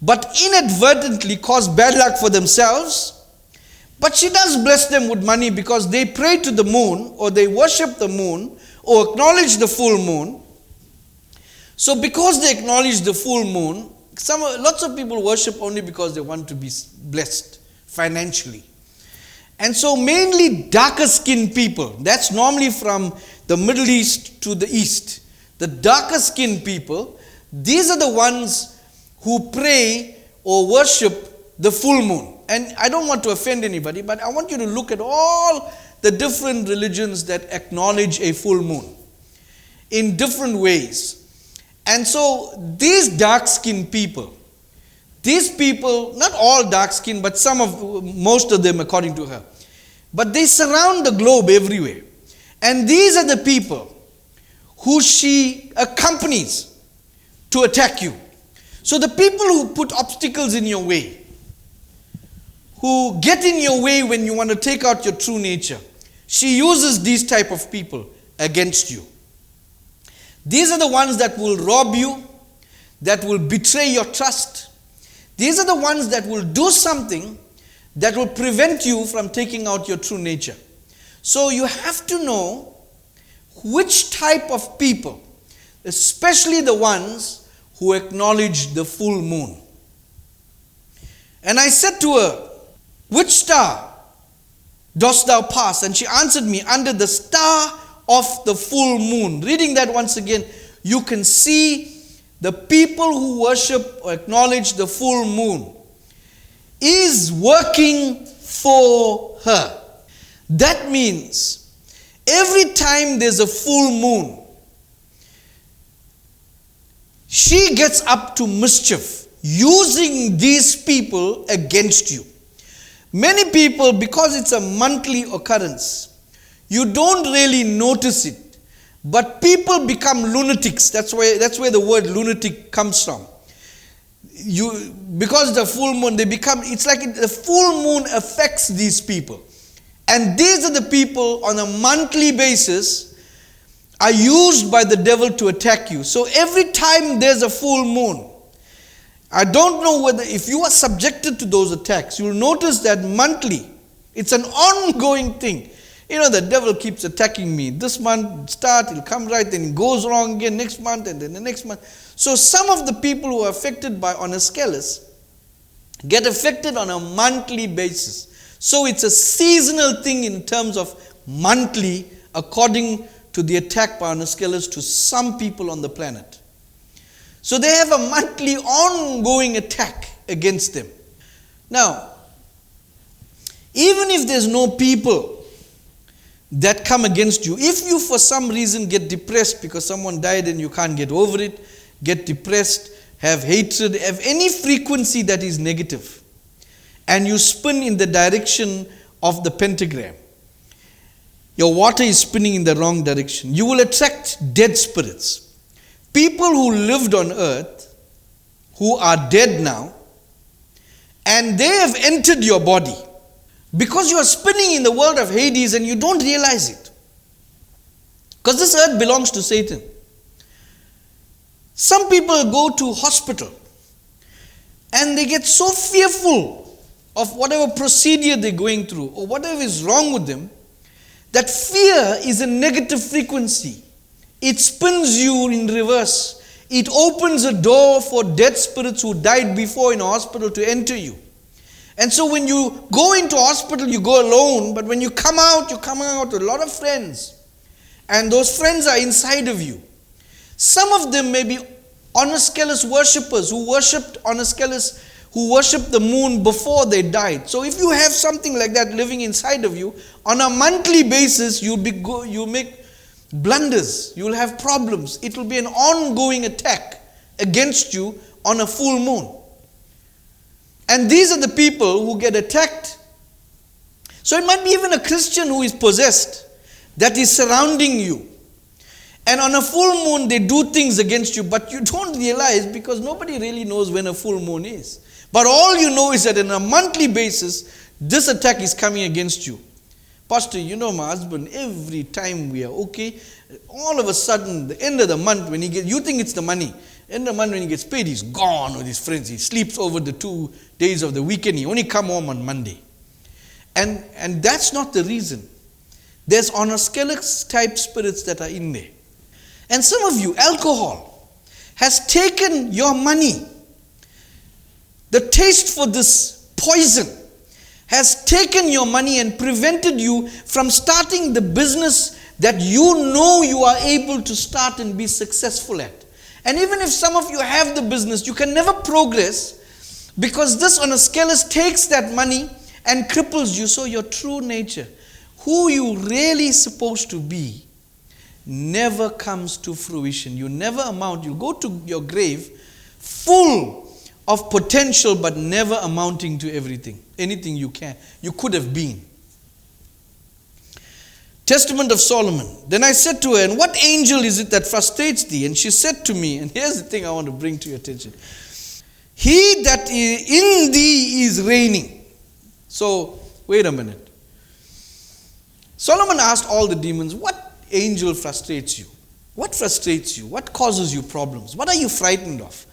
but inadvertently cause bad luck for themselves. But she does bless them with money because they pray to the moon, or they worship the moon, or acknowledge the full moon. So because they acknowledge the full moon, lots of people worship only because they want to be blessed financially. And so mainly darker skinned people, that's normally from the Middle East to the East. The darker skinned people, these are the ones who pray or worship the full moon. And I don't want to offend anybody, but I want you to look at all the different religions that acknowledge a full moon in different ways. And so these dark-skinned people, not all dark-skinned, but most of them according to her, but they surround the globe everywhere. And these are the people who she accompanies to attack you. So the people who put obstacles in your way, who get in your way when you want to take out your true nature, she uses these type of people against you. These are the ones that will rob you, that will betray your trust. These are the ones that will do something that will prevent you from taking out your true nature. So you have to know which type of people, especially the ones who acknowledge the full moon. And I said to her, which star dost thou pass? And she answered me, under the star of the full moon. Reading that once again, you can see the people who worship or acknowledge the full moon is working for her. That means every time there's a full moon, she gets up to mischief, using these people against you. Many people, because it's a monthly occurrence, you don't really notice it, but people become lunatics. That's where the word lunatic comes from. Because the full moon, it's like the full moon affects these people. And these are the people on a monthly basis are used by the devil to attack you. So every time there's a full moon, I don't know whether if you are subjected to those attacks, you'll notice that monthly, it's an ongoing thing. The devil keeps attacking me. This month it'll come right, then it goes wrong again next month, and then the next month. So some of the people who are affected by Onescalus get affected on a monthly basis. So it's a seasonal thing in terms of monthly, according to the attack by Onescalus to some people on the planet. So they have a monthly ongoing attack against them. Now, even if there's no people that come against you, if you for some reason get depressed because someone died and you can't get over it, get depressed, have hatred, have any frequency that is negative, and you spin in the direction of the pentagram, your water is spinning in the wrong direction, you will attract dead spirits. People who lived on earth, who are dead now, and they have entered your body. Because you are spinning in the world of Hades and you don't realize it. Because this earth belongs to Satan. Some people go to hospital and they get so fearful of whatever procedure they're going through or whatever is wrong with them, that fear is a negative frequency. It spins you in reverse. It opens a door for dead spirits who died before in a hospital to enter you. And so when you go into hospital, you go alone, but when you come out, you're coming out with a lot of friends. And those friends are inside of you. Some of them may be Oniskelus worshippers who worshipped Oniskelus, who worshipped the moon before they died. So if you have something like that living inside of you, on a monthly basis, you'll make blunders. You'll have problems. It will be an ongoing attack against you on a full moon. And these are the people who get attacked. So it might be even a Christian who is possessed that is surrounding you. And on a full moon, they do things against you, but you don't realize because nobody really knows when a full moon is. But all you know is that on a monthly basis, this attack is coming against you. Pastor, you know my husband, every time we are okay, all of a sudden, the end of the month, when you think it's the money, end of the month when he gets paid, he's gone with his friends. He sleeps over the 2 days of the weekend. He only come home on Monday. And that's not the reason. There's Oniskelus type spirits that are in there. And some of you, alcohol has taken your money. The taste for this poison has taken your money and prevented you from starting the business that you know you are able to start and be successful at. And even if some of you have the business, you can never progress because this Oniskelus takes that money and cripples you. So your true nature, who you really supposed to be, never comes to fruition. You never amount. You go to your grave full of potential but never amounting to anything you could have been. Testament of Solomon. Then I said to her, and what angel is it that frustrates thee? And she said to me, and here's the thing I want to bring to your attention. He that is in thee is reigning. So, wait a minute. Solomon asked all the demons, what angel frustrates you? What frustrates you? What causes you problems? What are you frightened of?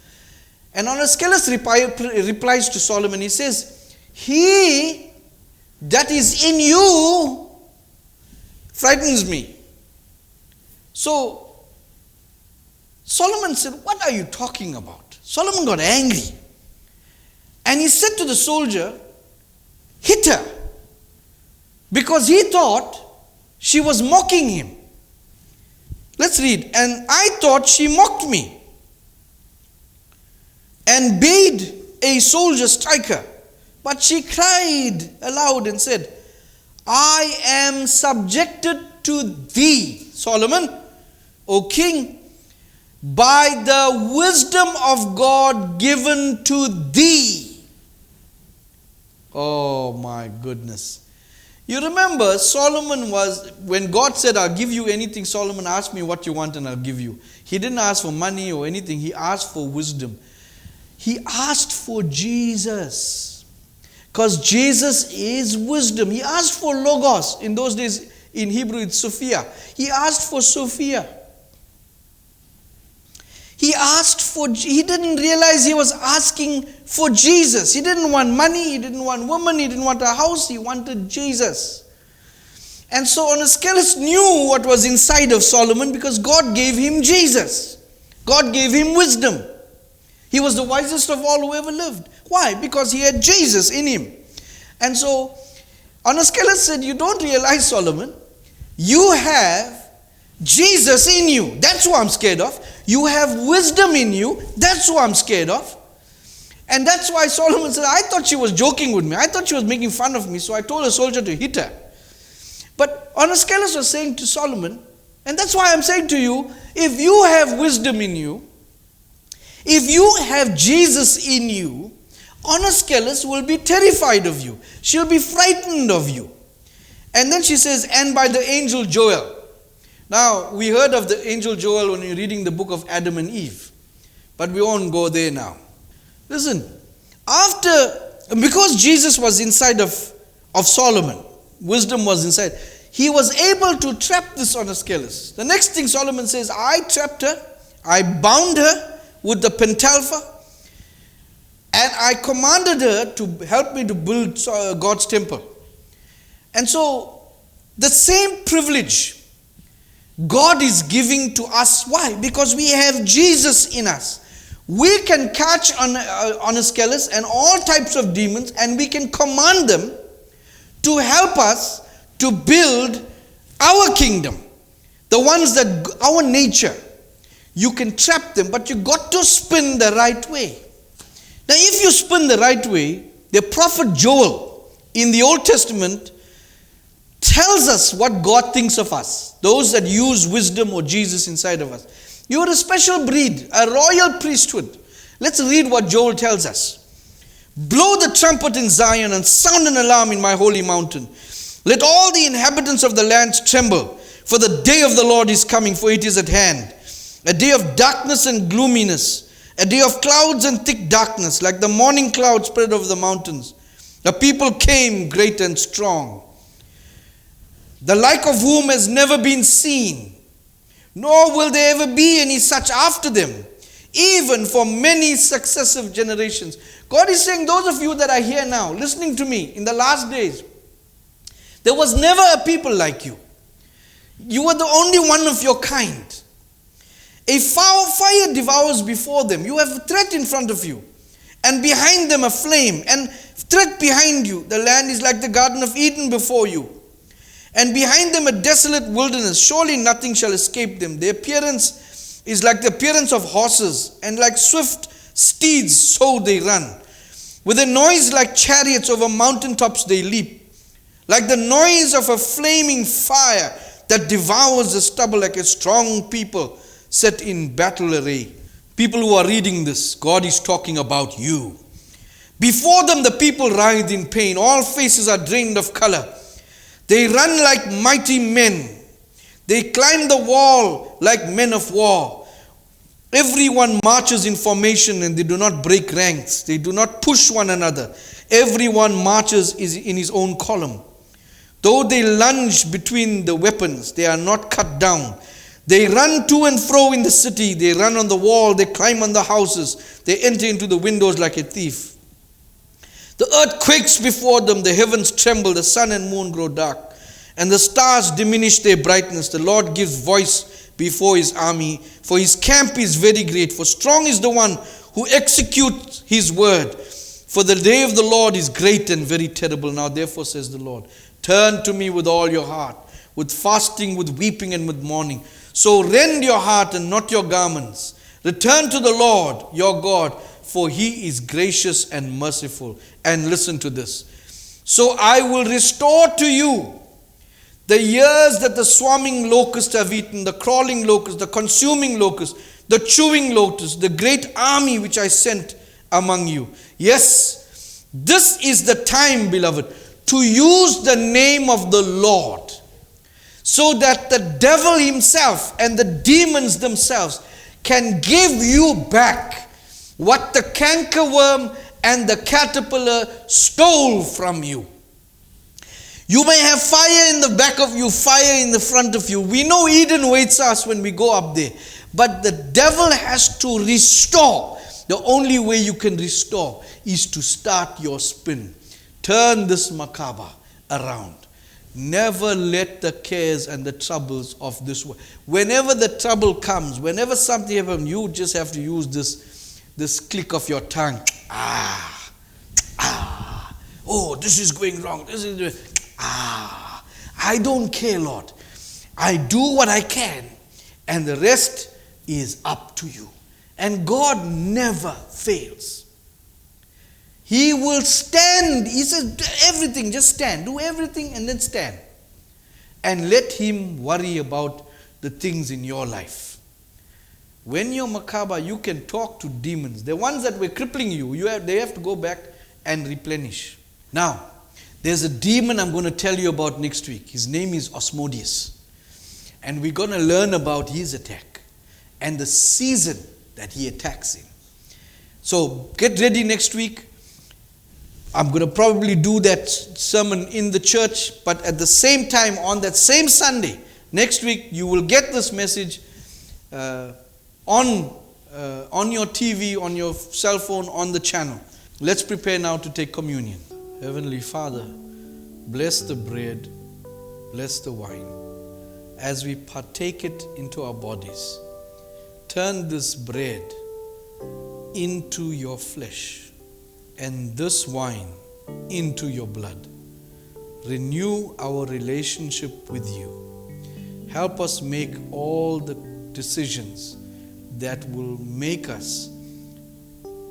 And Oniskelus replies to Solomon, he says, he that is in you frightens me. So, Solomon said, what are you talking about? Solomon got angry. And he said to the soldier, hit her. Because he thought she was mocking him. Let's read. And I thought she mocked me. And bade a soldier strike her. But she cried aloud and said, I am subjected to thee, Solomon, O king, by the wisdom of God given to thee. Oh my goodness. You remember Solomon was, when God said, I'll give you anything, Solomon asked me what you want and I'll give you. He didn't ask for money or anything. He asked for wisdom. He asked for Jesus. Because Jesus is wisdom. He asked for Logos. In those days, in Hebrew, it's Sophia. He asked for Sophia. He didn't realize he was asking for Jesus. He didn't want money. He didn't want woman. He didn't want a house. He wanted Jesus. And so Oniskelus knew what was inside of Solomon because God gave him Jesus. God gave him wisdom. He was the wisest of all who ever lived. Why? Because he had Jesus in him. And so Oniskelus said, you don't realize, Solomon, you have Jesus in you. That's who I'm scared of. You have wisdom in you. That's who I'm scared of. And that's why Solomon said, I thought she was joking with me. I thought she was making fun of me. So I told a soldier to hit her. But Oniskelus was saying to Solomon, and that's why I'm saying to you, if you have wisdom in you, if you have Jesus in you, Oniskelus will be terrified of you. She'll be frightened of you. And then she says, and by the angel Joel. Now, we heard of the angel Joel when we were reading the book of Adam and Eve. But we won't go there now. Listen, because Jesus was inside of Solomon, wisdom was inside, he was able to trap this honest scalers. The next thing Solomon says, I trapped her, I bound her with the pentalpha, and I commanded her to help me to build God's temple. And so, the same privilege God is giving to us. Why? Because we have Jesus in us. We can catch honest scalers and all types of demons, and we can command them to help us to build our kingdom. The ones that, our nature. You can trap them, but you got to spin the right way. Now, if you spin the right way, the prophet Joel in the Old Testament tells us what God thinks of us. Those that use wisdom or Jesus inside of us. You are a special breed, a royal priesthood. Let's read what Joel tells us. Blow the trumpet in Zion and sound an alarm in my holy mountain. Let all the inhabitants of the lands tremble, for the day of the Lord is coming, for it is at hand. A day of darkness and gloominess, a day of clouds and thick darkness, like the morning cloud spread over the mountains. The people came great and strong, the like of whom has never been seen, nor will there ever be any such after them, even for many successive generations. God is saying, those of you that are here now, listening to me in the last days, there was never a people like you. You were the only one of your kind. A fire devours before them. You have a threat in front of you, and behind them a flame, and threat behind you. The land is like the Garden of Eden before you, and behind them a desolate wilderness. Surely nothing shall escape them. Their appearance is like the appearance of horses, and like swift steeds so they run. With a noise like chariots over mountaintops they leap, like the noise of a flaming fire that devours the stubble, like a strong people set in battle array. People who are reading this, God is talking about you. Before them the people writhe in pain. All faces are drained of color. They run like mighty men. They climb the wall like men of war. Everyone marches in formation, and they do not break ranks. They do not push one another. Everyone marches in his own column. Though they lunge between the weapons, they are not cut down. They run to and fro in the city. They run on the wall. They climb on the houses. They enter into the windows like a thief. The earth quakes before them. The heavens tremble. The sun and moon grow dark, and the stars diminish their brightness. The Lord gives voice before his army, for his camp is very great. For strong is the one who executes his word. For the day of the Lord is great and very terrible. Now therefore, says the Lord, turn to me with all your heart, with fasting, with weeping, and with mourning. So rend your heart and not your garments. Return to the Lord your God, for he is gracious and merciful. And listen to this. So I will restore to you the years that the swarming locusts have eaten, the crawling locust, the consuming locust, the chewing locust, the great army which I sent among you. Yes, this is the time, beloved, to use the name of the Lord, so that the devil himself and the demons themselves can give you back what the cankerworm and the caterpillar stole from you. You may have fire in the back of you, fire in the front of you. We know Eden waits us when we go up there. But the devil has to restore. The only way you can restore is to start your spin. Turn this macabre around. Never let the cares and the troubles of this world. Whenever the trouble comes, whenever something happens, you just have to use this click of your tongue. Oh, this is going wrong. I don't care, Lord. I do what I can, and the rest is up to you. And God never fails. He will stand. He says, everything, just stand. Do everything and then stand. And let him worry about the things in your life. When you're macabre, you can talk to demons. The ones that were crippling you, they have to go back and replenish. Now, there's a demon I'm going to tell you about next week. His name is Osmodeus. And we're going to learn about his attack and the season that he attacks in. So get ready next week. I'm going to probably do that sermon in the church, but at the same time, on that same Sunday, next week, you will get this message on your TV, on your cell phone, on the channel. Let's prepare now to take communion. Heavenly Father, bless the bread, bless the wine. As we partake it into our bodies, turn this bread into your flesh and this wine into your blood. Renew our relationship with you. Help us make all the decisions that will make us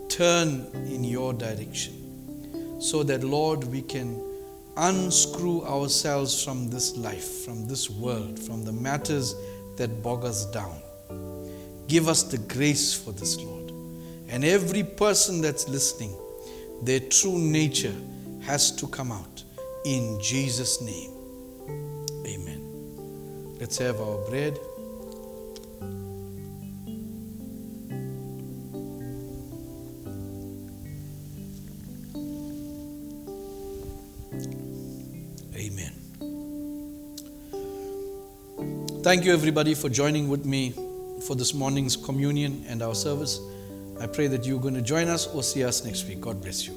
turn in your direction, so that, Lord, we can unscrew ourselves from this life, from this world, from the matters that bog us down. Give us the grace for this, Lord. And every person that's listening, their true nature has to come out. In Jesus' name, amen. Let's have our bread. Amen. Thank you, everybody, for joining with me for this morning's communion and our service. I pray that you're going to join us or see us next week. God bless you.